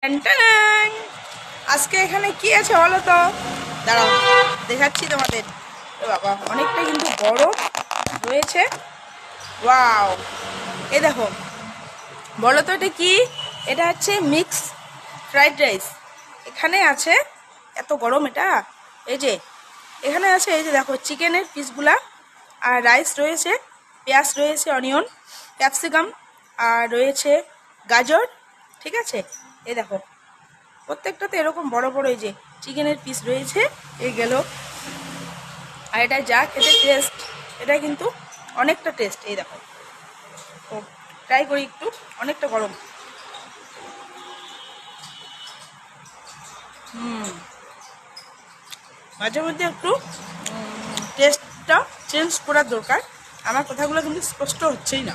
টান! আজকে এখানে কি আছে বলো তো? দাঁড়াও দেখাচ্ছি তোমাদের। এ বাবা, অনেকটা কিন্তু বড় রয়েছে। ওয়াও, এই দেখো, বলো তো এটা কি? এটা হচ্ছে মিক্স ফ্রাইড রাইস। এখানে আছে, এত গরম এটা, এই যে এখানে আছে, এই যে দেখো চিকেনের পিসগুলা, আর রাইস রয়েছে, পেঁয়াজ রয়েছে, অনিয়ন, ক্যাপসিকাম, আর রয়েছে গাজর। ঠিক আছে, এই দেখো প্রত্যেকটাতে এরকম বড় বড় এই যে চিকেনের পিস রয়েছে। এই গেল, আর এটা যা খেতে টেস্ট, এটা কিন্তু অনেকটা টেস্ট। এই দেখো, তো ট্রাই করি একটু, অনেকটা গরম। মাঝে মধ্যে একটু টেস্টটা চেঞ্জ করার দরকার। আমার কথাগুলো কিন্তু স্পষ্ট হচ্ছেই না।